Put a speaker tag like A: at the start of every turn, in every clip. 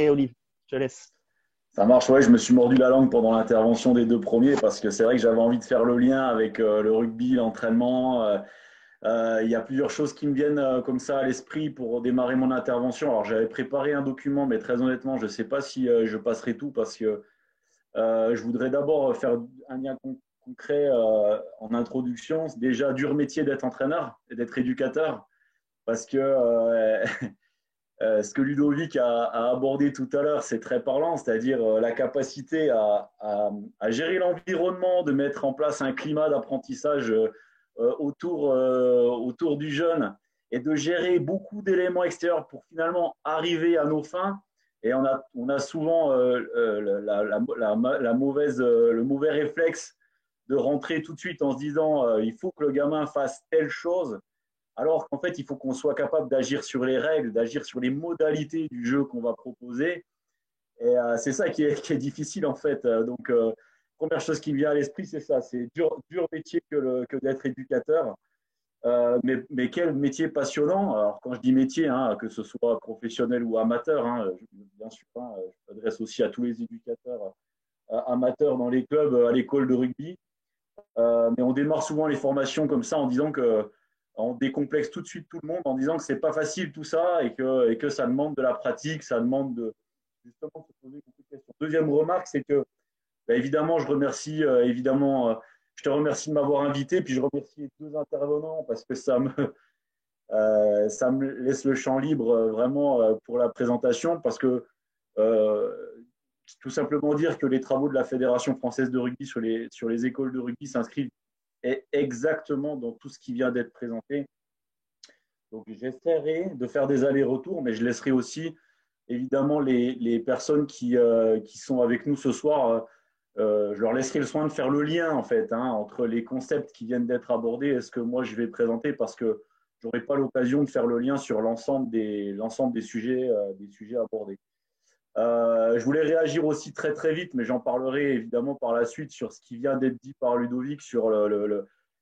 A: Olive. Je te laisse.
B: Ça marche, ouais, je me suis mordu la langue pendant l'intervention des deux premiers parce que c'est vrai que j'avais envie de faire le lien avec le rugby, l'entraînement. Il y a plusieurs choses qui me viennent comme ça à l'esprit pour démarrer mon intervention. Alors, j'avais préparé un document, mais très honnêtement, je ne sais pas si je passerai tout parce que je voudrais d'abord faire un lien concret en introduction. C'est déjà dur métier d'être entraîneur et d'être éducateur parce que ce que Ludovic a abordé tout à l'heure, c'est très parlant, c'est-à-dire la capacité à gérer l'environnement, de mettre en place un climat d'apprentissage autour du jeune et de gérer beaucoup d'éléments extérieurs pour finalement arriver à nos fins. Et on a souvent le mauvais réflexe de rentrer tout de suite en se disant il faut que le gamin fasse telle chose, alors qu'en fait, il faut qu'on soit capable d'agir sur les règles, d'agir sur les modalités du jeu qu'on va proposer. Et c'est ça qui est difficile, en fait. Donc, première chose qui me vient à l'esprit, c'est ça. C'est dur métier que d'être éducateur. Mais quel métier passionnant. Alors, quand je dis métier, hein, que ce soit professionnel ou amateur, hein, bien sûr, hein, je m'adresse aussi à tous les éducateurs amateurs dans les clubs, à l'école de rugby. Mais on démarre souvent les formations comme ça en disant que on décomplexe tout de suite tout le monde en disant que c'est pas facile tout ça et que ça demande de la pratique, ça demande de justement de se poser beaucoup de questions. Deuxième remarque, c'est que bah, évidemment, je remercie je te remercie de m'avoir invité, puis je remercie les deux intervenants parce que ça me laisse le champ libre vraiment pour la présentation parce que euh, tout simplement dire que les travaux de la Fédération française de rugby sur les écoles de rugby s'inscrivent exactement dans tout ce qui vient d'être présenté. Donc, j'essaierai de faire des allers-retours, mais je laisserai aussi, évidemment, les personnes qui sont avec nous ce soir, je leur laisserai le soin de faire le lien, en fait, hein, entre les concepts qui viennent d'être abordés et ce que moi, je vais présenter, parce que je n'aurai pas l'occasion de faire le lien sur l'ensemble des sujets abordés. Je voulais réagir aussi très très vite, mais j'en parlerai évidemment par la suite sur ce qui vient d'être dit par Ludovic sur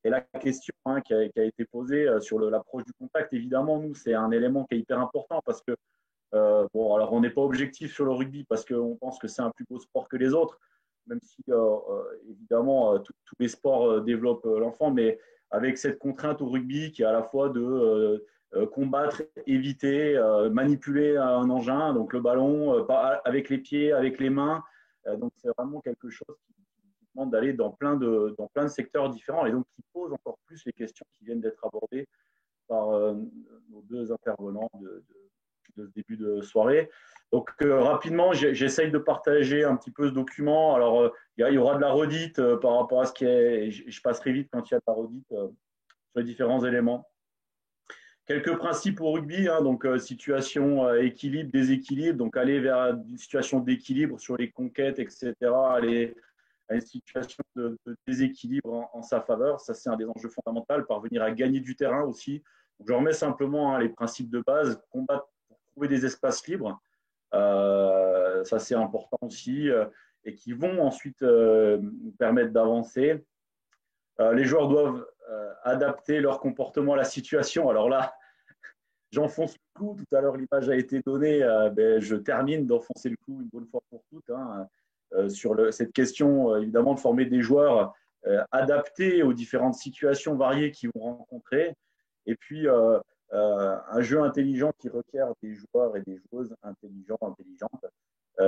B: et la question hein, qui a été posée sur l'approche du contact. Évidemment, nous, c'est un élément qui est hyper important parce que, bon, alors on n'est pas objectif sur le rugby parce qu'on pense que c'est un plus beau sport que les autres, même si évidemment tous les sports développent l'enfant, mais avec cette contrainte au rugby qui est à la fois de combattre, éviter, manipuler un engin, donc le ballon, avec les pieds, avec les mains. Donc c'est vraiment quelque chose qui demande d'aller dans plein de secteurs différents et donc qui pose encore plus les questions qui viennent d'être abordées par nos deux intervenants de ce début de soirée. Donc rapidement, j'essaye de partager un petit peu ce document. Alors il y aura de la redite par rapport à ce qui est, je passerai vite quand il y a de la redite sur les différents éléments. Quelques principes au rugby, hein, donc situation, équilibre, déséquilibre, donc aller vers une situation d'équilibre sur les conquêtes, etc., aller à une situation de déséquilibre en sa faveur. Ça, c'est un des enjeux fondamentaux, parvenir à gagner du terrain aussi. Donc, je remets simplement hein, les principes de base, combattre pour trouver des espaces libres, ça c'est important aussi, et qui vont ensuite nous permettre d'avancer. Les joueurs doivent adapter leur comportement à la situation. Alors là, j'enfonce le clou. Tout à l'heure, l'image a été donnée. Je termine d'enfoncer le clou une bonne fois pour toutes hein, sur cette question, évidemment, de former des joueurs adaptés aux différentes situations variées qu'ils vont rencontrer. Et puis, un jeu intelligent qui requiert des joueurs et des joueuses intelligents, intelligentes,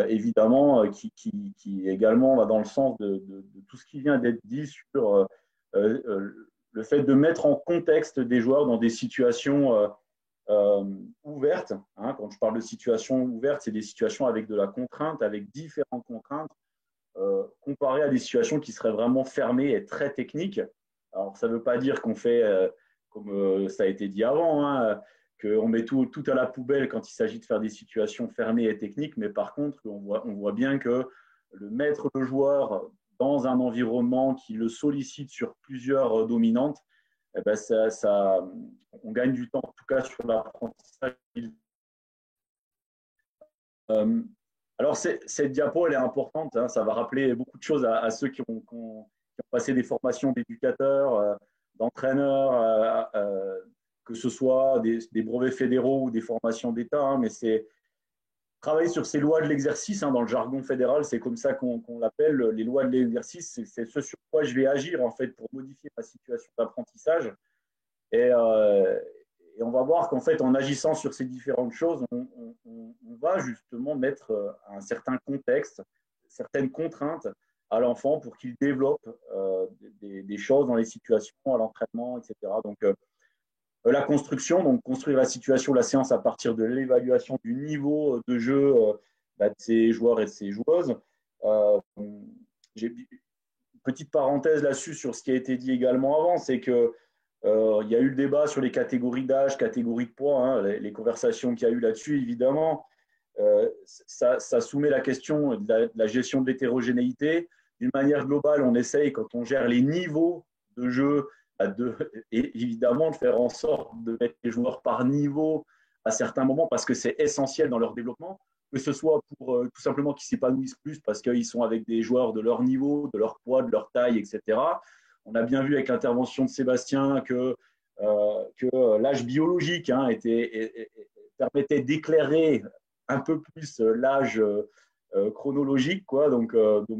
B: évidemment, qui également va dans le sens de tout ce qui vient d'être dit sur le fait de mettre en contexte des joueurs dans des situations ouvertes. Hein. Quand je parle de situations ouvertes, c'est des situations avec de la contrainte, avec différentes contraintes, comparées à des situations qui seraient vraiment fermées et très techniques. Alors, ça ne veut pas dire qu'on fait, comme ça a été dit avant, hein, qu'on met tout à la poubelle quand il s'agit de faire des situations fermées et techniques, mais par contre, on voit bien que mettre le joueur dans un environnement qui le sollicite sur plusieurs dominantes, eh ben on gagne du temps, en tout cas sur l'apprentissage. Euh, alors, cette diapo, elle est importante. Hein, ça va rappeler beaucoup de choses à ceux qui ont passé des formations d'éducateurs, d'entraîneurs, que ce soit des brevets fédéraux ou des formations d'État. Hein, mais travailler sur ces lois de l'exercice, hein, dans le jargon fédéral, c'est comme ça qu'on l'appelle, les lois de l'exercice, c'est ce sur quoi je vais agir en fait pour modifier ma situation d'apprentissage. Et, et, on va voir qu'en fait, en agissant sur ces différentes choses, on va justement mettre un certain contexte, certaines contraintes à l'enfant pour qu'il développe des choses dans les situations, à l'entraînement, etc. Donc, la construction, donc construire la situation, la séance à partir de l'évaluation du niveau de jeu de ces joueurs et de ces joueuses. J'ai une petite parenthèse là-dessus sur ce qui a été dit également avant, c'est que il y a eu le débat sur les catégories d'âge, catégories de poids, hein, les conversations qu'il y a eu là-dessus, évidemment. Ça soumet la question de la gestion de l'hétérogénéité. D'une manière globale, on essaye, quand on gère les niveaux de jeu, et évidemment de faire en sorte de mettre les joueurs par niveau à certains moments, parce que c'est essentiel dans leur développement, que ce soit pour tout simplement qu'ils s'épanouissent plus, parce qu'ils sont avec des joueurs de leur niveau, de leur poids, de leur taille, etc. On a bien vu avec l'intervention de Sébastien que l'âge biologique, hein, permettait d'éclairer un peu plus l'âge chronologique, quoi. Donc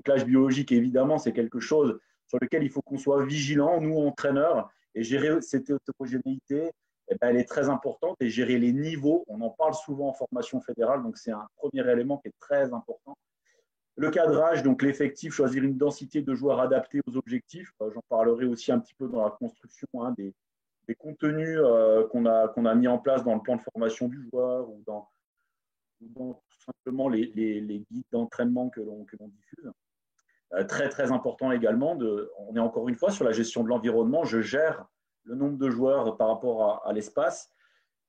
B: l'âge biologique, évidemment, c'est quelque chose sur lequel il faut qu'on soit vigilant, nous, entraîneurs, et gérer cette hétérogénéité, eh ben, elle est très importante, et gérer les niveaux, on en parle souvent en formation fédérale, donc c'est un premier élément qui est très important. Le cadrage, donc l'effectif, choisir une densité de joueurs adaptée aux objectifs. J'en parlerai aussi un petit peu dans la construction, hein, des contenus qu'on a mis en place dans le plan de formation du joueur ou dans tout simplement les guides d'entraînement que l'on diffuse. Très, très important également, on est encore une fois sur la gestion de l'environnement. Je gère le nombre de joueurs par rapport à l'espace.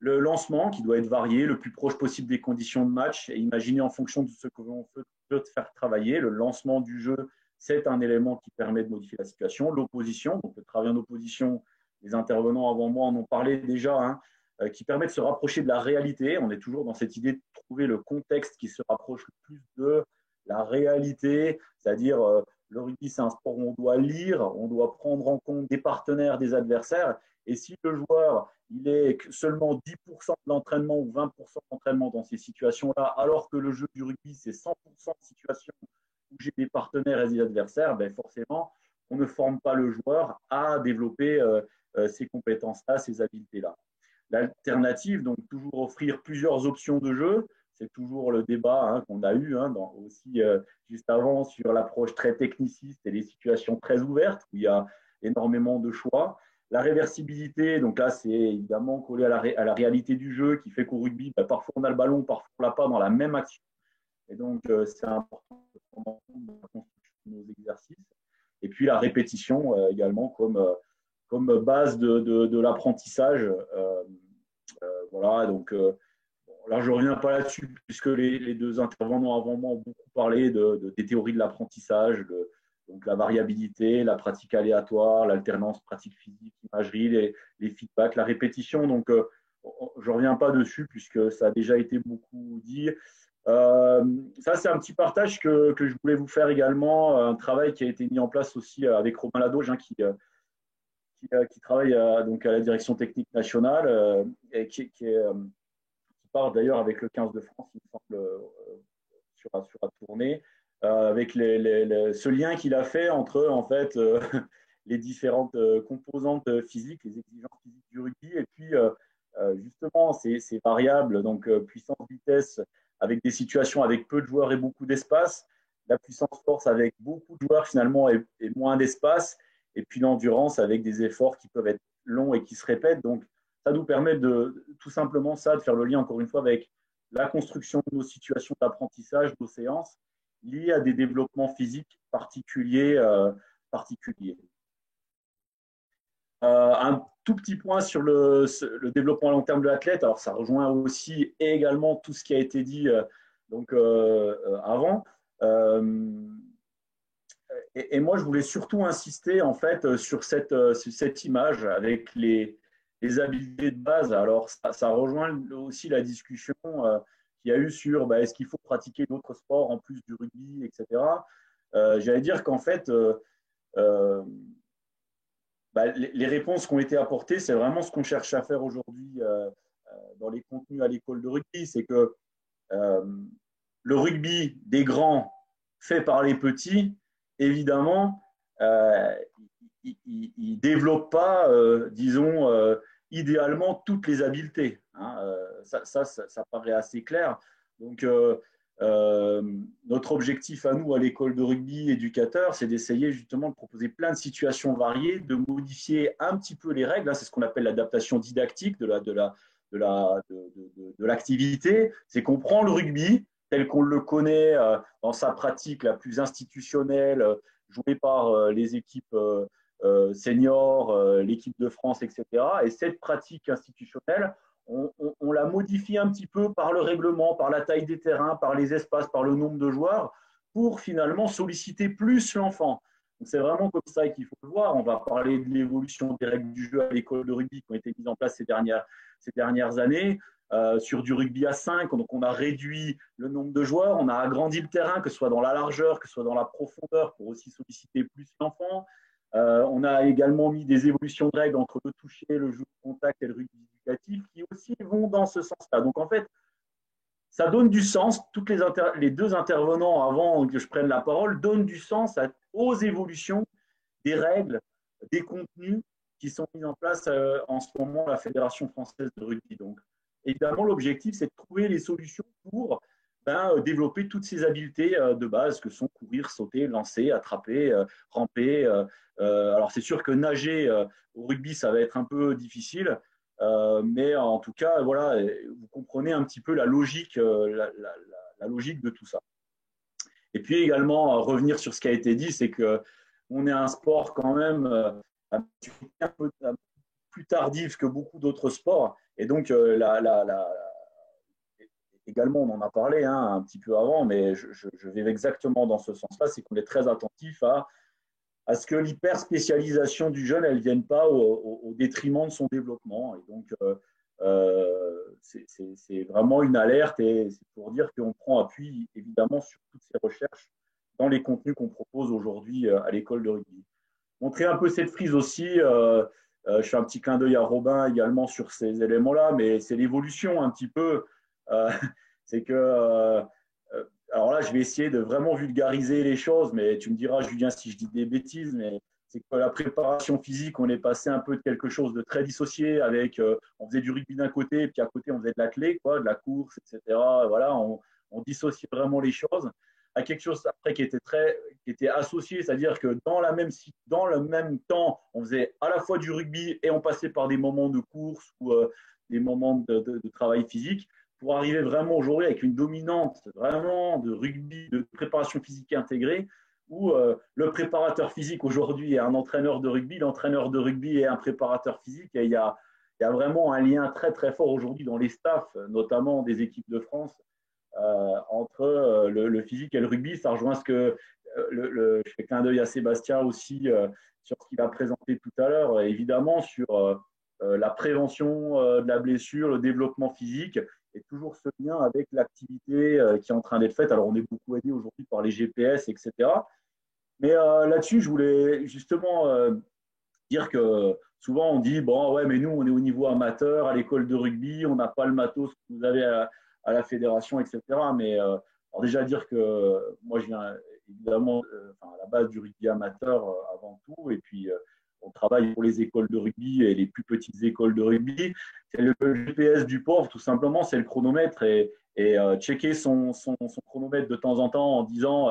B: Le lancement qui doit être varié, le plus proche possible des conditions de match et imaginer en fonction de ce que l'on peut faire travailler. Le lancement du jeu, c'est un élément qui permet de modifier la situation. L'opposition, donc le travail en opposition, les intervenants avant moi en ont parlé déjà, hein, qui permet de se rapprocher de la réalité. On est toujours dans cette idée de trouver le contexte qui se rapproche le plus de la réalité, c'est-à-dire le rugby, c'est un sport où on doit lire, on doit prendre en compte des partenaires, des adversaires. Et si le joueur il est seulement 10% de l'entraînement ou 20% d'entraînement dans ces situations-là, alors que le jeu du rugby, c'est 100% de situations où j'ai des partenaires et des adversaires, ben forcément, on ne forme pas le joueur à développer ces compétences-là, ces habiletés-là. L'alternative, donc toujours offrir plusieurs options de jeu, c'est toujours le débat, hein, qu'on a eu, hein, aussi juste avant sur l'approche très techniciste et les situations très ouvertes où il y a énormément de choix. La réversibilité, donc là, c'est évidemment collé à la réalité du jeu qui fait qu'au rugby, bah, parfois on a le ballon, parfois on ne l'a pas dans la même action. Et donc, c'est important de prendre en compte dans la construction de nos exercices. Et puis, la répétition également comme base de l'apprentissage. Voilà, donc là, je ne reviens pas là-dessus puisque les deux intervenants avant moi ont beaucoup parlé des théories de l'apprentissage, donc la variabilité, la pratique aléatoire, l'alternance pratique physique, imagerie, les feedbacks, la répétition. Donc, je ne reviens pas dessus puisque ça a déjà été beaucoup dit. Ça, c'est un petit partage que je voulais vous faire également, un travail qui a été mis en place aussi avec Romain Ladoge, hein, qui travaille donc à la direction technique nationale et qui part d'ailleurs avec le 15 de France, il me semble, sur la tournée, avec ce lien qu'il a fait entre en fait les différentes composantes physiques, les exigences physiques du rugby, et puis justement ces variables, donc puissance, vitesse, avec des situations avec peu de joueurs et beaucoup d'espace, la puissance force avec beaucoup de joueurs finalement et moins d'espace, et puis l'endurance avec des efforts qui peuvent être longs et qui se répètent. Donc ça nous permet de tout simplement ça, de faire le lien encore une fois avec la construction de nos situations d'apprentissage, nos séances, liées à des développements physiques particuliers. Un tout petit point sur le développement à long terme de l'athlète. Alors, ça rejoint aussi et également tout ce qui a été dit avant. Et moi, je voulais surtout insister en fait sur cette image avec les habiletés de base. Alors, ça rejoint aussi la discussion qu'il y a eu sur est-ce qu'il faut pratiquer d'autres sports en plus du rugby, etc. J'allais dire qu'en fait, les réponses qui ont été apportées, c'est vraiment ce qu'on cherche à faire aujourd'hui dans les contenus à l'école de rugby. C'est que le rugby des grands fait par les petits, évidemment, euh, il ne développe pas, disons, idéalement toutes les habiletés. Hein. Ça paraît assez clair. Donc, euh, notre objectif à nous, à l'école de rugby éducateur, c'est d'essayer justement de proposer plein de situations variées, de modifier un petit peu les règles. Hein. C'est ce qu'on appelle l'adaptation didactique de l'activité. C'est qu'on prend le rugby tel qu'on le connaît dans sa pratique la plus institutionnelle, jouée par les équipes seniors, l'équipe de France, etc. Et cette pratique institutionnelle, on la modifie un petit peu par le règlement, par la taille des terrains, par les espaces, par le nombre de joueurs, pour finalement solliciter plus l'enfant. C'est vraiment comme ça qu'il faut le voir. On va parler de l'évolution des règles du jeu à l'école de rugby qui ont été mises en place ces dernières années. Sur du rugby à 5, donc on a réduit le nombre de joueurs, on a agrandi le terrain, que ce soit dans la largeur, que ce soit dans la profondeur, pour aussi solliciter plus l'enfant. On a également mis des évolutions de règles entre le toucher, le jeu de contact et le rugby éducatif qui aussi vont dans ce sens-là. Donc en fait, ça donne du sens. Les deux intervenants, avant que je prenne la parole, donnent du sens aux évolutions des règles, des contenus qui sont mis en place en ce moment à la Fédération française de rugby. Donc, évidemment, l'objectif, c'est de trouver les solutions pour développer toutes ces habiletés de base que sont courir, sauter, lancer, attraper, ramper. Alors, c'est sûr que nager au rugby, ça va être un peu difficile, mais en tout cas, voilà, vous comprenez un petit peu la logique, la logique de tout ça. Et puis également, revenir sur ce qui a été dit, c'est qu'on est un sport quand même un peu plus tardif que beaucoup d'autres sports. Et donc, également, on en a parlé hein, un petit peu avant, mais je vais exactement dans ce sens-là, c'est qu'on est très attentif à ce que l'hyperspécialisation du jeune, elle ne vienne pas au détriment de son développement. Et donc, c'est vraiment une alerte et c'est pour dire qu'on prend appui évidemment sur toutes ces recherches dans les contenus qu'on propose aujourd'hui à l'école de rugby. Montrer un peu cette frise aussi, je fais un petit clin d'œil à Robin également sur ces éléments-là, mais c'est l'évolution un petit peu. Euh, c'est que alors là, je vais essayer de vraiment vulgariser les choses, mais tu me diras, Julien, si je dis des bêtises, mais c'est que la préparation physique, on est passé un peu de quelque chose de très dissocié avec, on faisait du rugby d'un côté, puis à côté, on faisait de l'athlé, quoi, de la course, etc. Voilà, on dissociait vraiment les choses à quelque chose après qui était associé, c'est-à-dire que dans le même temps, on faisait à la fois du rugby et on passait par des moments de course ou des moments de travail physique pour arriver vraiment aujourd'hui avec une dominante vraiment de rugby, de préparation physique intégrée, où le préparateur physique aujourd'hui est un entraîneur de rugby, l'entraîneur de rugby est un préparateur physique, et il y a vraiment un lien très très fort aujourd'hui dans les staffs, notamment des équipes de France, entre le physique et le rugby. Ça rejoint ce que je fais clin d'œil à Sébastien aussi sur ce qu'il a présenté tout à l'heure, évidemment sur la prévention de la blessure, le développement physique et toujours ce lien avec l'activité qui est en train d'être faite. Alors, on est beaucoup aidé aujourd'hui par les GPS, etc. Mais là-dessus, je voulais justement dire que souvent on dit, bon, ouais, mais nous, on est au niveau amateur, à l'école de rugby, on n'a pas le matos que vous avez à la fédération, etc. Mais alors déjà dire que moi, je viens évidemment à la base du rugby amateur avant tout, et puis on travaille pour les écoles de rugby et les plus petites écoles de rugby. C'est le GPS du pauvre, tout simplement, c'est le chronomètre et checker son chronomètre de temps en temps en disant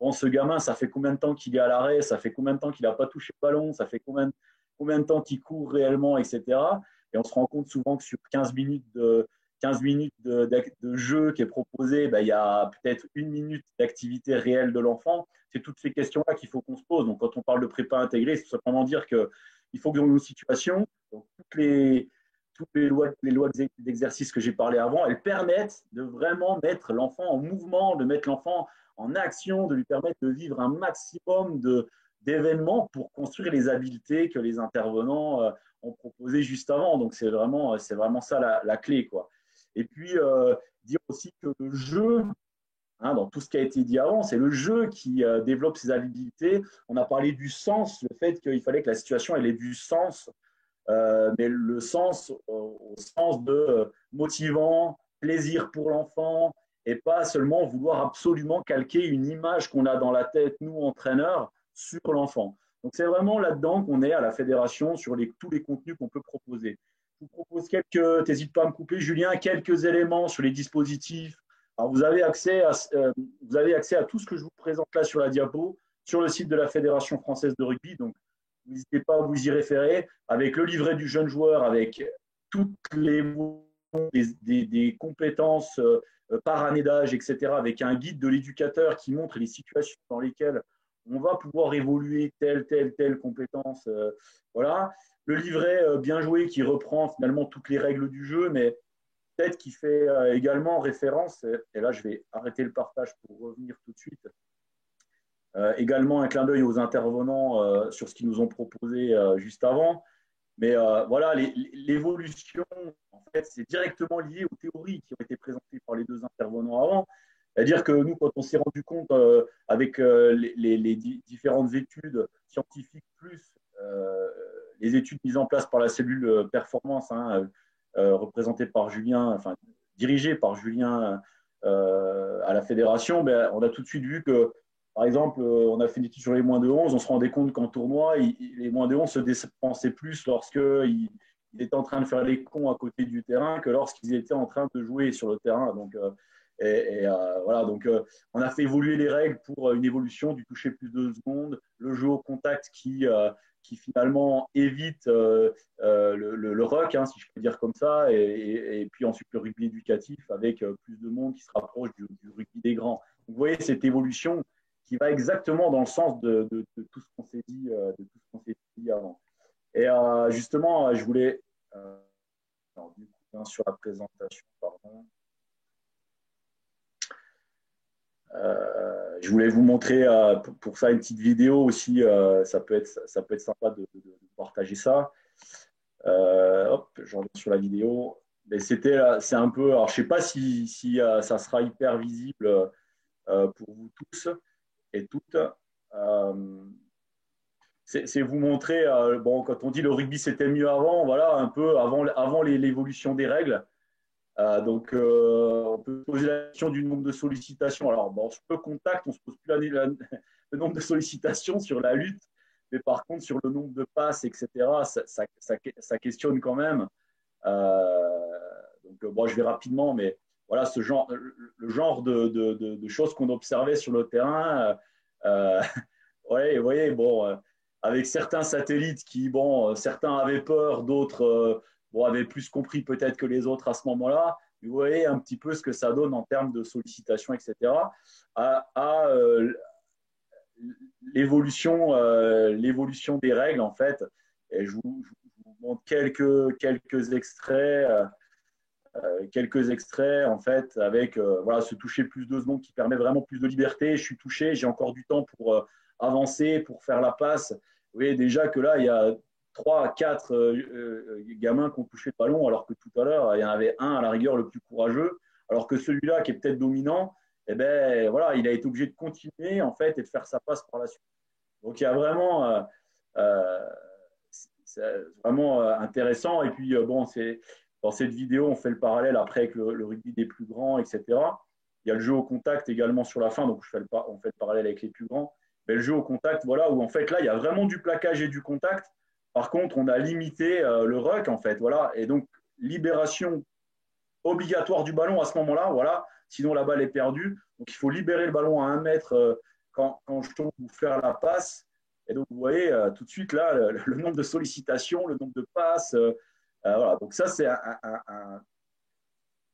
B: bon, ce gamin, ça fait combien de temps qu'il est à l'arrêt, ça fait combien de temps qu'il n'a pas touché le ballon, ça fait combien de temps qu'il court réellement, etc. Et on se rend compte souvent que sur 15 minutes de jeu qui est proposé, ben, il y a peut-être une minute d'activité réelle de l'enfant. C'est toutes ces questions-là qu'il faut qu'on se pose. Donc, quand on parle de prépa intégrée, c'est simplement dire qu'il faut que dans nos situations, donc toutes les lois d'exercice que j'ai parlé avant, elles permettent de vraiment mettre l'enfant en mouvement, de mettre l'enfant en action, de lui permettre de vivre un maximum d'événements pour construire les habiletés que les intervenants ont proposées juste avant. Donc, c'est vraiment ça la clé, quoi. Et puis, dire aussi que le jeu, hein, dans tout ce qui a été dit avant, c'est le jeu qui développe ses habiletés. On a parlé du sens, le fait qu'il fallait que la situation elle ait du sens, mais le sens au sens de motivant, plaisir pour l'enfant, et pas seulement vouloir absolument calquer une image qu'on a dans la tête, nous, entraîneurs, sur l'enfant. Donc, c'est vraiment là-dedans qu'on est à la fédération sur tous les contenus qu'on peut proposer. Je vous propose t'hésites pas à me couper, Julien, quelques éléments sur les dispositifs. Alors, vous avez accès à tout ce que je vous présente là sur la diapo, sur le site de la Fédération française de rugby. Donc, n'hésitez pas à vous y référer avec le livret du jeune joueur, avec toutes les des compétences par année d'âge, etc., avec un guide de l'éducateur qui montre les situations dans lesquelles on va pouvoir évoluer telle compétence. Voilà. Le livret bien joué qui reprend finalement toutes les règles du jeu, mais peut-être qui fait également référence, et là je vais arrêter le partage pour revenir tout de suite, également un clin d'œil aux intervenants sur ce qu'ils nous ont proposé juste avant. Mais voilà, l'évolution, en fait, c'est directement lié aux théories qui ont été présentées par les deux intervenants avant. C'est-à-dire que nous, quand on s'est rendu compte avec les différentes études scientifiques, plus les études mises en place par la cellule performance, représentée par Julien, enfin dirigée par Julien à la fédération, ben, on a tout de suite vu que, par exemple, on a fait une étude sur les moins de 11, on se rendait compte qu'en tournoi, les moins de 11 se dépensaient plus lorsqu'ils étaient en train de faire les cons à côté du terrain que lorsqu'ils étaient en train de jouer sur le terrain. Donc, voilà, donc on a fait évoluer les règles pour une évolution du toucher plus de secondes, le jeu au contact qui finalement évite le ruck, si je peux dire comme ça, et puis ensuite le rugby éducatif avec plus de monde qui se rapproche du rugby des grands. Donc, vous voyez cette évolution qui va exactement dans le sens de tout ce qu'on s'est dit avant. Et justement, je voulais alors, du coup, sur la présentation, pardon. Je voulais vous montrer pour ça une petite vidéo aussi. Ça peut être sympa de partager ça. Hop, je reviens sur la vidéo. Mais c'est un peu. Alors, je ne sais pas si ça sera hyper visible pour vous tous et toutes. C'est vous montrer. Bon, quand on dit le rugby c'était mieux avant, voilà, un peu avant l'évolution des règles. Donc, on peut poser la question du nombre de sollicitations. Alors, bon, sur le contact, on ne se pose plus le nombre de sollicitations sur la lutte, mais par contre, sur le nombre de passes, etc., ça questionne quand même. Donc, bon, je vais rapidement, mais voilà, le genre de choses qu'on observait sur le terrain. Ouais, vous voyez, bon, avec certains satellites qui, bon, certains avaient peur, d'autres bon, avaient plus compris peut-être que les autres à ce moment-là. Vous voyez un petit peu ce que ça donne en termes de sollicitations, etc. à l'évolution des règles, en fait. Et je vous montre quelques extraits, en fait, avec voilà, se toucher plus de secondes qui permet vraiment plus de liberté. Je suis touché, j'ai encore du temps pour avancer, pour faire la passe. Vous voyez déjà que là, il y a 3 à 4 gamins qui ont touché le ballon, alors que tout à l'heure, il y en avait un à la rigueur le plus courageux, alors que celui-là qui est peut-être dominant, eh ben, voilà, il a été obligé de continuer en fait, et de faire sa passe par la suite. Donc il y a vraiment, c'est vraiment intéressant. Et puis, bon, dans cette vidéo, on fait le parallèle après avec le rugby des plus grands, etc. Il y a le jeu au contact également sur la fin, donc on fait le parallèle avec les plus grands. Mais le jeu au contact, voilà, où en fait là, il y a vraiment du plaquage et du contact. Par contre, on a limité le ruck, en fait, voilà. Et donc, libération obligatoire du ballon à ce moment-là, voilà. Sinon, la balle est perdue. Donc, il faut libérer le ballon à 1 mètre quand je tombe ou faire la passe. Et donc, vous voyez tout de suite là le nombre de sollicitations, le nombre de passes. Voilà. Donc, ça, c'est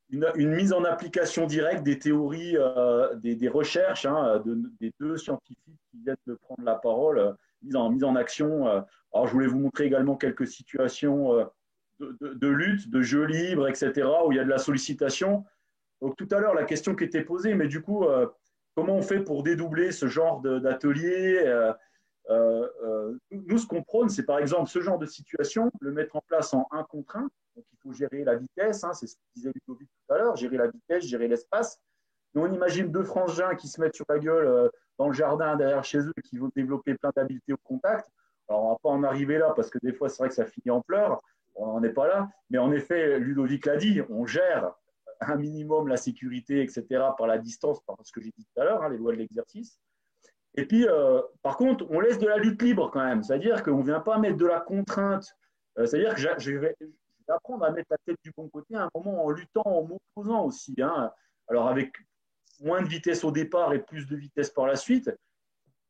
B: une mise en application directe des théories, des recherches des deux scientifiques qui viennent de prendre la parole, mise en action. Alors, je voulais vous montrer également quelques situations de lutte, de jeu libre, etc., où il y a de la sollicitation. Donc, tout à l'heure, la question qui était posée, mais du coup, comment on fait pour dédoubler ce genre d'atelier nous, ce qu'on prône, c'est par exemple ce genre de situation, le mettre en place en 1 contre 1. Donc, il faut gérer la vitesse, c'est ce que disait Ludovic tout à l'heure, gérer la vitesse, gérer l'espace. Mais on imagine 2 frangins qui se mettent sur la gueule dans le jardin derrière chez eux et qui vont développer plein d'habiletés au contact. Alors, on ne va pas en arriver là parce que des fois, c'est vrai que ça finit en pleurs. On n'en est pas là. Mais en effet, Ludovic l'a dit, on gère un minimum la sécurité, etc., par la distance, par ce que j'ai dit tout à l'heure, hein, les lois de l'exercice. Et puis, par contre, on laisse de la lutte libre quand même. C'est-à-dire qu'on ne vient pas mettre de la contrainte. C'est-à-dire que je vais apprendre à mettre la tête du bon côté à un moment en luttant, en m'opposant aussi, hein. Alors, avec moins de vitesse au départ et plus de vitesse par la suite.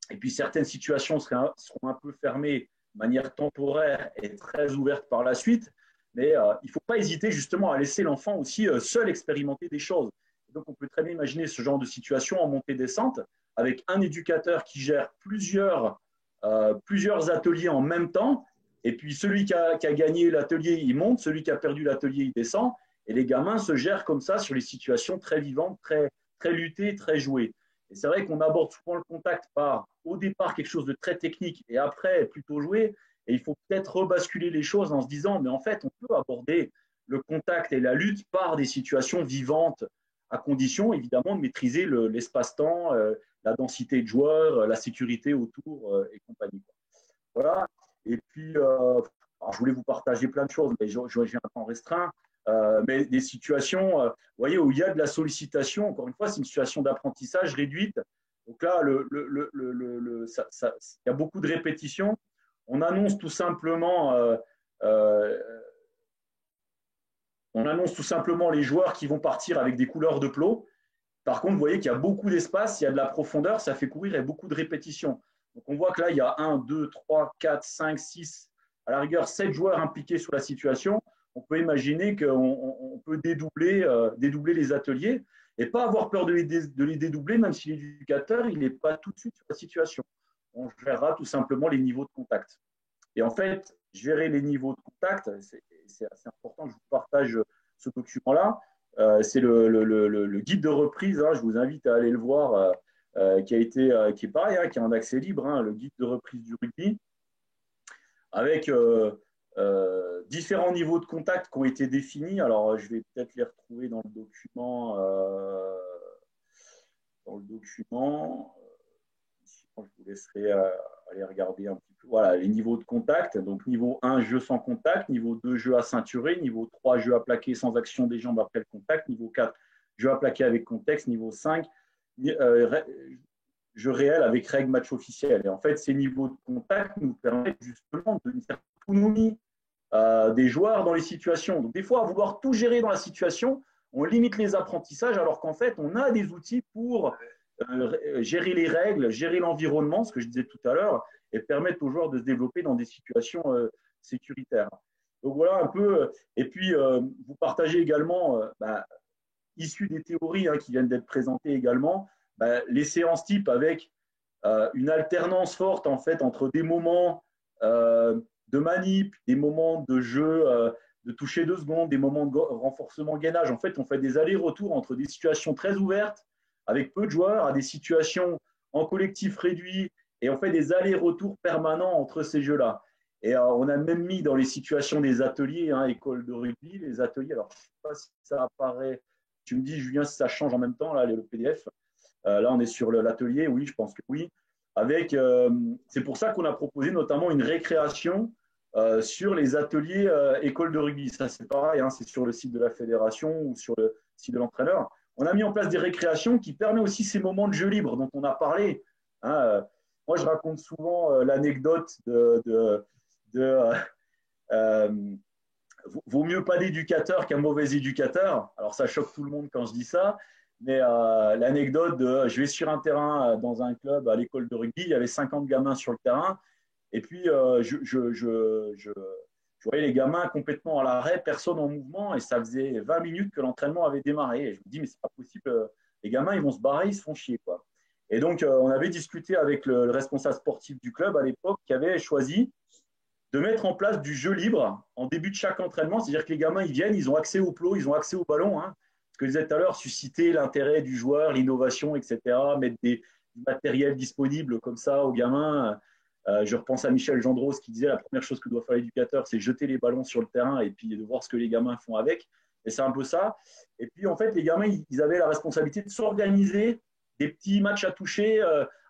B: Et puis, certaines situations seront un peu fermées de manière temporaire et très ouvertes par la suite. Mais il ne faut pas hésiter justement à laisser l'enfant aussi seul expérimenter des choses. Et donc, on peut très bien imaginer ce genre de situation en montée-descente avec un éducateur qui gère plusieurs ateliers en même temps. Et puis, celui qui a gagné l'atelier, il monte. Celui qui a perdu l'atelier, il descend. Et les gamins se gèrent comme ça sur les situations très vivantes, très, très luttées, très jouées. Et c'est vrai qu'on aborde souvent le contact par, au départ, quelque chose de très technique et après, plutôt joué. Et il faut peut-être rebasculer les choses en se disant, mais en fait, on peut aborder le contact et la lutte par des situations vivantes, à condition, évidemment, de maîtriser l'espace-temps, la densité de joueurs, la sécurité autour et compagnie. Voilà. Et puis, alors je voulais vous partager plein de choses, mais j'ai un temps restreint. Mais des situations, vous voyez, où il y a de la sollicitation, encore une fois, c'est une situation d'apprentissage réduite. Donc là, il y a beaucoup de répétitions. On annonce tout simplement, les joueurs qui vont partir avec des couleurs de plot. Par contre, vous voyez qu'il y a beaucoup d'espace, il y a de la profondeur, ça fait courir et beaucoup de répétitions. Donc on voit que là, il y a 1, 2, 3, 4, 5, 6, à la rigueur 7 joueurs impliqués sur la situation. On peut imaginer qu'on peut dédoubler les ateliers et pas avoir peur de les dédoubler, même si l'éducateur il n'est pas tout de suite sur la situation. On gérera tout simplement les niveaux de contact. Et en fait, gérer les niveaux de contact, c'est assez important que je vous partage ce document-là. C'est le guide de reprise, hein, je vous invite à aller le voir, qui est pareil, hein, qui est en accès libre, hein, le guide de reprise du rugby, avec différents niveaux de contact qui ont été définis. Alors, je vais peut-être les retrouver dans le document. Sinon, je vous laisserai aller regarder un petit peu. Voilà, les niveaux de contact. Donc, niveau 1, jeu sans contact. Niveau 2, jeu à ceinturer. Niveau 3, jeu à plaquer sans action des jambes après le contact. Niveau 4, jeu à plaquer avec contexte. Niveau 5, jeu réel avec règles match officiel. Et en fait, ces niveaux de contact nous permettent justement de faire autonomie des joueurs dans les situations. Donc, des fois, à vouloir tout gérer dans la situation, on limite les apprentissages alors qu'en fait, on a des outils pour gérer les règles, gérer l'environnement, ce que je disais tout à l'heure, et permettre aux joueurs de se développer dans des situations sécuritaires. Donc voilà un peu. Et puis, vous partagez également, issues des théories qui viennent d'être présentées également, les séances type avec une alternance forte en fait entre des moments de manip, des moments de jeu, de toucher 2 secondes, des moments de renforcement gainage. En fait, on fait des allers-retours entre des situations très ouvertes avec peu de joueurs à des situations en collectif réduit et on fait des allers-retours permanents entre ces jeux-là. Et on a même mis dans les situations des ateliers, hein, école de rugby, les ateliers. Alors, je ne sais pas si ça apparaît. Tu me dis, Julien, si ça change en même temps, là, le PDF. Là, on est sur l'atelier. Oui, je pense que oui. C'est pour ça qu'on a proposé notamment une récréation sur les ateliers école de rugby. Ça, c'est pareil, hein, c'est sur le site de la fédération ou sur le site de l'entraîneur. On a mis en place des récréations qui permettent aussi ces moments de jeu libre dont on a parlé. Hein. Moi, je raconte souvent l'anecdote vaut mieux pas d'éducateur qu'un mauvais éducateur. Alors, ça choque tout le monde quand je dis ça. Mais l'anecdote je vais sur un terrain dans un club à l'école de rugby, il y avait 50 gamins sur le terrain. Et puis, je voyais les gamins complètement à l'arrêt, personne en mouvement, et ça faisait 20 minutes que l'entraînement avait démarré. Et je me dis, mais c'est pas possible, les gamins, ils vont se barrer, ils se font chier, quoi. Et donc, on avait discuté avec le responsable sportif du club à l'époque qui avait choisi de mettre en place du jeu libre en début de chaque entraînement. C'est-à-dire que les gamins, ils viennent, ils ont accès au plot, ils ont accès au ballon. Hein. Ce que je disais tout à l'heure, susciter l'intérêt du joueur, l'innovation, etc., mettre du matériel disponible comme ça aux gamins. Je repense à Michel Gendros qui disait la première chose que doit faire l'éducateur, c'est jeter les ballons sur le terrain et puis de voir ce que les gamins font avec. Et c'est un peu ça. Et puis, en fait, les gamins, ils avaient la responsabilité de s'organiser des petits matchs à toucher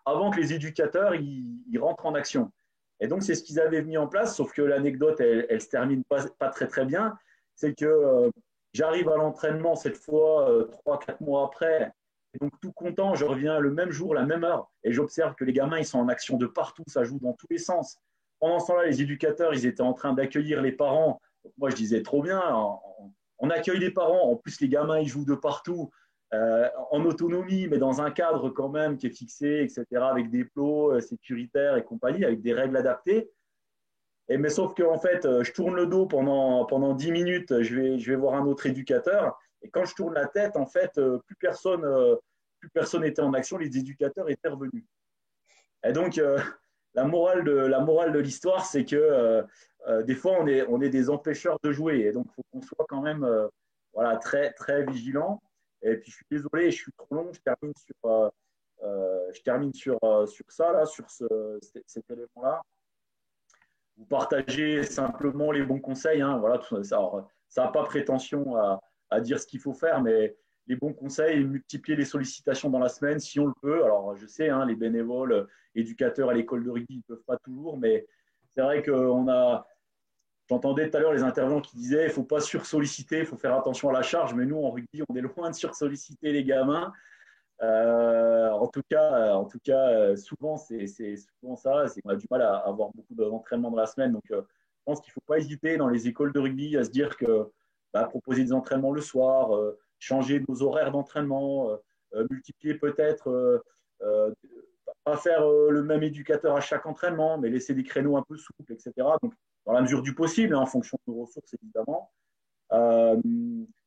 B: avant que les éducateurs ils rentrent en action. Et donc, c'est ce qu'ils avaient mis en place, sauf que l'anecdote, elle se termine pas très, très bien. C'est que J'arrive à l'entraînement cette fois 3-4 mois après. Et donc, tout content, je reviens le même jour, la même heure. Et j'observe que les gamins, ils sont en action de partout. Ça joue dans tous les sens. Pendant ce temps-là, les éducateurs, ils étaient en train d'accueillir les parents. Donc, moi, je disais trop bien. On accueille les parents. En plus, les gamins, ils jouent de partout. En autonomie, mais dans un cadre quand même qui est fixé, etc., avec des plots sécuritaires et compagnie, avec des règles adaptées. Mais sauf que en fait, je tourne le dos pendant 10 minutes, je vais voir un autre éducateur. Et quand je tourne la tête, en fait, plus personne n'était en action, les éducateurs étaient revenus. Et donc, la morale de l'histoire, c'est que des fois, on est des empêcheurs de jouer. Et donc, il faut qu'on soit quand même voilà, très, très vigilant. Et puis, je suis désolé, je suis trop long, je termine sur ça, là, sur cet élément-là. Vous partagez simplement les bons conseils. Hein, voilà, ça n'a pas prétention à dire ce qu'il faut faire, mais les bons conseils, multiplier les sollicitations dans la semaine si on le peut. Alors, je sais, hein, les bénévoles, éducateurs à l'école de rugby, ils ne peuvent pas toujours, mais c'est vrai j'entendais tout à l'heure les intervenants qui disaient il ne faut pas sursolliciter, il faut faire attention à la charge, mais nous, en rugby, on est loin de sursolliciter les gamins. En tout cas, souvent, c'est souvent ça, c'est qu'on a du mal à avoir beaucoup d'entraînement dans la semaine. Donc, je pense qu'il ne faut pas hésiter dans les écoles de rugby à se dire que proposer des entraînements le soir, changer nos horaires d'entraînement, multiplier peut-être, pas faire le même éducateur à chaque entraînement, mais laisser des créneaux un peu souples, etc. Donc, dans la mesure du possible, hein, en fonction de nos ressources, évidemment. Euh,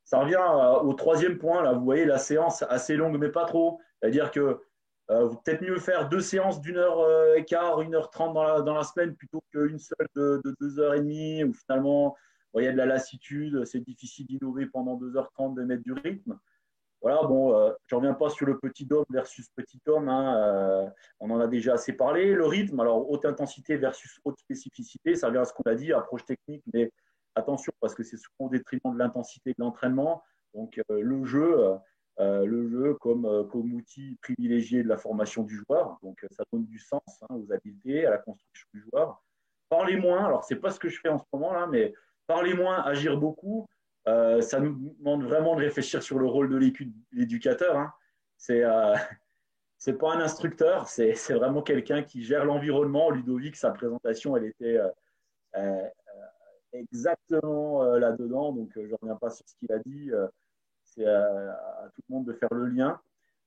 B: Ça revient au troisième point. Là, vous voyez la séance assez longue, mais pas trop. C'est-à-dire que vous peut-être mieux faire 2 séances d'1h15, 1h30 dans la semaine plutôt qu'une seule de 2h30 où finalement il y a de la lassitude, c'est difficile d'innover pendant 2h30, de mettre du rythme. Voilà, bon, je ne reviens pas sur le petit homme versus petit homme, hein, on en a déjà assez parlé. Le rythme, alors haute intensité versus haute spécificité, ça revient à ce qu'on a dit, approche technique, mais attention parce que c'est souvent au détriment de l'intensité de l'entraînement. Donc le jeu comme outil privilégié de la formation du joueur, donc ça donne du sens hein, aux habiletés, à la construction du joueur. Parler moins, alors c'est pas ce que je fais en ce moment là, mais parler moins, agir beaucoup. Ça nous demande vraiment de réfléchir sur le rôle de l'éducateur. Hein. C'est pas un instructeur, c'est vraiment quelqu'un qui gère l'environnement. Ludovic, sa présentation, elle était euh, exactement là-dedans, donc je ne reviens pas sur ce qu'il a dit. C'est à tout le monde de faire le lien.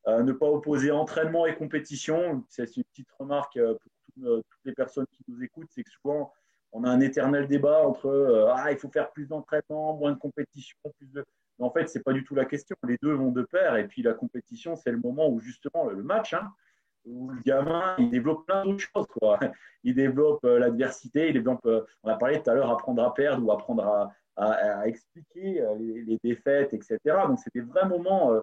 B: Ne pas opposer entraînement et compétition, c'est une petite remarque pour toutes les personnes qui nous écoutent, c'est que souvent on a un éternel débat entre il faut faire plus d'entraînement, moins de compétition, plus de. Mais en fait, c'est pas du tout la question. Les deux vont de pair. Et puis la compétition, c'est le moment où justement le match, hein, où le gamin, il développe plein d'autres choses. Quoi. Il développe l'adversité, il développe, on a parlé tout à l'heure, apprendre à perdre ou apprendre à expliquer les défaites, etc. Donc, c'est des vrais moments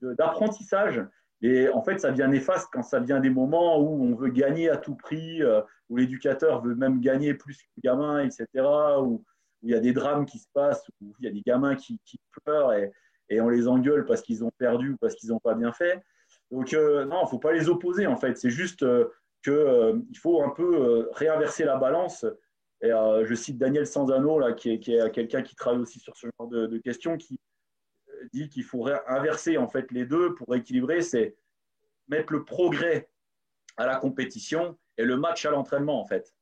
B: d'apprentissage. Et en fait, ça devient néfaste quand ça vient des moments où on veut gagner à tout prix, où l'éducateur veut même gagner plus que le gamin, etc., où il y a des drames qui se passent, où il y a des gamins qui pleurent et on les engueule parce qu'ils ont perdu ou parce qu'ils n'ont pas bien fait. Donc, non, il ne faut pas les opposer, en fait. C'est juste qu'il faut un peu réinverser la balance. Et je cite Daniel Sanzano, là, qui est quelqu'un qui travaille aussi sur ce genre de questions, qui dit qu'il faut inverser en fait les deux pour équilibrer, c'est mettre le progrès à la compétition et le match à l'entraînement en fait.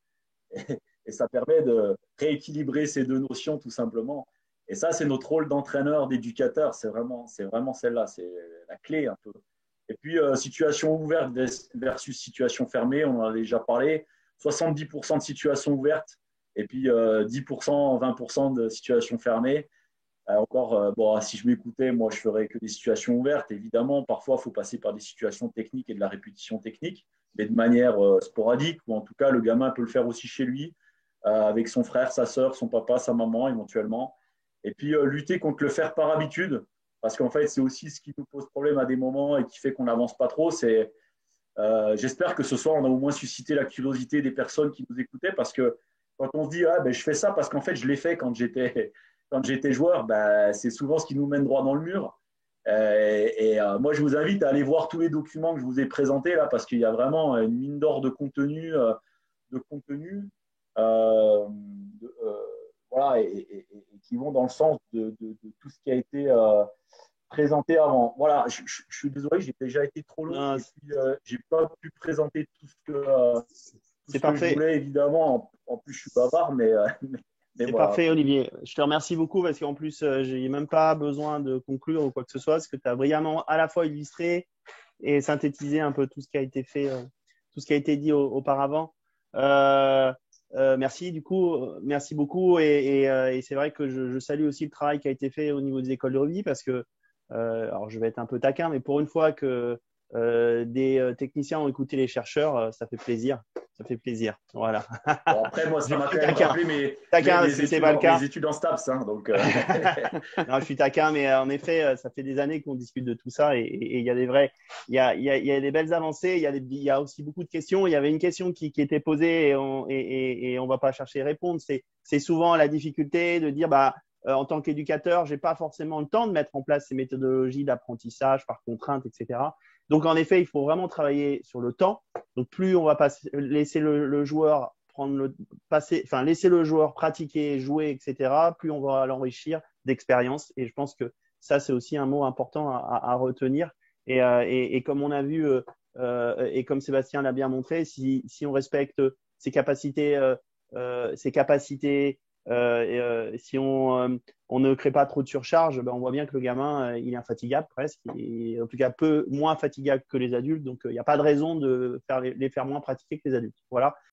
B: Et ça permet de rééquilibrer ces deux notions tout simplement. Et ça, c'est notre rôle d'entraîneur, d'éducateur. C'est vraiment celle-là, c'est la clé un peu. Et puis, situation ouverte versus situation fermée, on en a déjà parlé. 70% de situations ouvertes et puis 10%, 20% de situations fermées. Encore, bon, si je m'écoutais, moi, je ferais que des situations ouvertes. Évidemment, parfois, il faut passer par des situations techniques et de la répétition technique, mais de manière sporadique, ou en tout cas, le gamin peut le faire aussi chez lui, avec son frère, sa sœur, son papa, sa maman, éventuellement. Et puis, lutter contre le faire par habitude, parce qu'en fait, c'est aussi ce qui nous pose problème à des moments et qui fait qu'on n'avance pas trop. J'espère que ce soir, on a au moins suscité la curiosité des personnes qui nous écoutaient, parce que quand on se dit, ah, ben, je fais ça parce qu'en fait, je l'ai fait quand j'étais joueur, bah, c'est souvent ce qui nous mène droit dans le mur. Moi, je vous invite à aller voir tous les documents que je vous ai présentés là, parce qu'il y a vraiment une mine d'or de contenu, de contenu voilà, et qui vont dans le sens de tout ce qui a été présenté avant. Voilà, je suis désolé, j'ai déjà été trop long
A: Non,
B: et puis j'ai pas pu présenter tout
A: c'est
B: ce que je
A: parfait.
B: voulais, évidemment. En plus, je suis bavard, mais
A: C'est
B: voilà.
A: parfait, Olivier. Je te remercie beaucoup parce qu'en plus, j'ai même pas besoin de conclure ou quoi que ce soit, parce que tu as brillamment à la fois illustré et synthétisé un peu tout ce qui a été fait, tout ce qui a été dit auparavant. Euh, merci du coup, merci beaucoup. Et c'est vrai que je salue aussi le travail qui a été fait au niveau des écoles de rugby parce que, alors je vais être un peu taquin, mais pour une fois que des techniciens ont écouté les chercheurs, ça fait plaisir. Ça fait plaisir. Voilà.
B: Bon, après, moi,
A: Je
B: ça m'a
A: suis
B: quand même
A: taquin.
B: rappelé
A: Taquin parce que c'est pas le
B: mes
A: cas.
B: études en STAPS. Hein, donc,
A: Non, je suis taquin, mais en effet, ça fait des années qu'on discute de tout ça et il y a des vrais, il y a des belles avancées. Il y a aussi beaucoup de questions. Il y avait une question qui était posée et on va pas chercher à répondre. C'est souvent la difficulté de dire, bah, en tant qu'éducateur, j'ai pas forcément le temps de mettre en place ces méthodologies d'apprentissage par contrainte, etc. Donc, en effet, il faut vraiment travailler sur le temps. Donc, plus on va laisser le joueur prendre enfin, laisser le joueur pratiquer, jouer, etc., plus on va l'enrichir d'expérience. Et je pense que ça, c'est aussi un mot important à retenir. Et comme on a vu, et comme Sébastien l'a bien montré, si on respecte ses capacités, si on ne crée pas trop de surcharge, ben on voit bien que le gamin, il est infatigable presque, et en tout cas peu moins fatigable que les adultes. Donc, il n'y a pas de raison de les faire moins pratiquer que les adultes. Voilà.